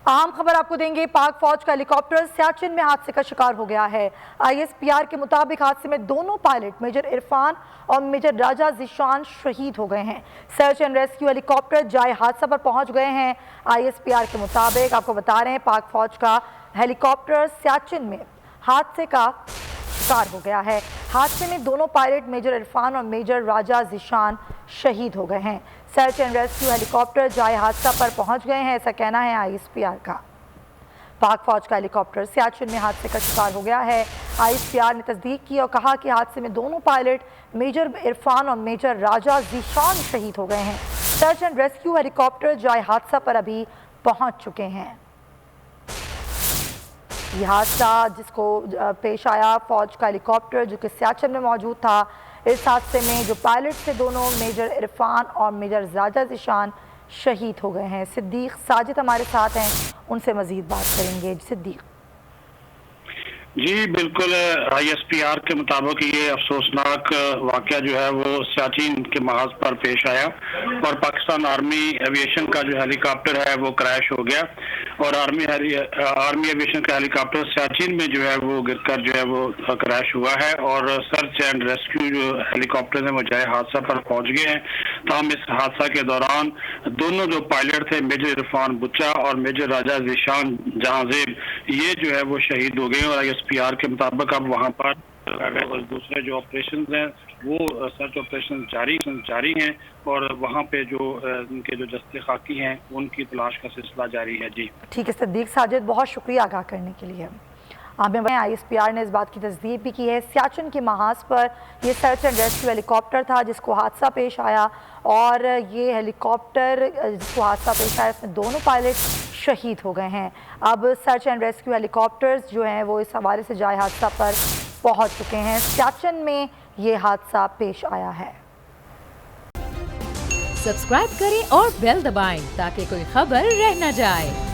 अहम खबर आपको देंगे। पाक फौज का हेलीकॉप्टर सियाचिन में हादसे का शिकार हो गया है। ISPR के मुताबिक हादसे में दोनों पायलट मेजर इरफान और मेजर राजा ज़ीशान शहीद हो गए हैं। सर्च एंड रेस्क्यू हेलीकॉप्टर जाए हादसा पर पहुंच गए हैं। ISPR के मुताबिक आपको बता रहे हैं, पाक फौज का हेलीकॉप्टर सियाचिन में हादसे का शिकार हो गया है। हादसे में दोनों पायलट मेजर इरफान और मेजर राजा ज़ीशान शहीद हो गए हैं। सर्च एंड रेस्क्यू हेलीकॉप्टर जाए हादसा पर पहुंच गए हैं, ऐसा कहना है ISPR का। पाक फौज का हेलीकॉप्टर सियाचिन में हादसे का शिकार हो गया है। ISPR ने तस्दीक की और कहा कि हादसे में दोनों पायलट मेजर इरफान और मेजर राजा ज़ीशान शहीद हो गए हैं। सर्च एंड रेस्क्यू हेलीकॉप्टर जाए हादसा पर अभी पहुंच चुके हैं। यह हादसा जिसको पेश आया, फौज का हेलीकॉप्टर जो कि सियाचिन में मौजूद था, इस हादसे में जो पायलट थे दोनों मेजर इरफान और मेजर राजा ज़ीशान शहीद हो गए हैं। सिद्दीक साजिद हमारे साथ हैं, उनसे मजीद बात करेंगे। सिद्दीक जी बिल्कुल, ISPR के मुताबिक ये अफसोसनाक वाक़या जो है वो सियाचिन के महाज पर पेश आया और पाकिस्तान आर्मी एविएशन का जो हेलीकॉप्टर है वो क्रैश हो गया और आर्मी एविएशन का हेलीकॉप्टर सियाचिन में जो है वो गिरकर जो है वो क्रैश हुआ है और सर्च एंड रेस्क्यू जो हेलीकॉप्टर है वो जाए हादसा पर पहुंच गए हैं। तमाम इस हादसा के दौरान दोनों जो पायलट थे मेजर इरफान बुच्चा और मेजर राजा ज़ीशान जहांजेब, ये जो है वो शहीद हो गए और ISPR के मुताबिक अब वहाँ पर दूसरे जो ऑपरेशन हैं वो सर्च ऑपरेशन जारी हैं और वहाँ पे जो उनके जो जस्ते खाकी हैं उनकी तलाश का सिलसिला जारी है। जी ठीक है सिद्दीक साजिद, बहुत शुक्रिया आगाह करने के लिए। ISPR ने इस बात की तस्दीक भी की है, सियाचिन के महाज पर यह सर्च एंड रेस्क्यू हेलीकॉप्टर था जिसको हादसा पेश आया और ये हेलीकॉप्टर जिसको हादसा पेश आया इसमें दोनों पायलट शहीद हो गए हैं। अब सर्च एंड रेस्क्यू हेलीकॉप्टर्स जो हैं वो इस हवाले से जाए हादसा पर पहुंच चुके हैं। सियाचिन में ये हादसा पेश आया है। सब्सक्राइब करें और बेल दबाएं ताकि कोई खबर रह न जाए।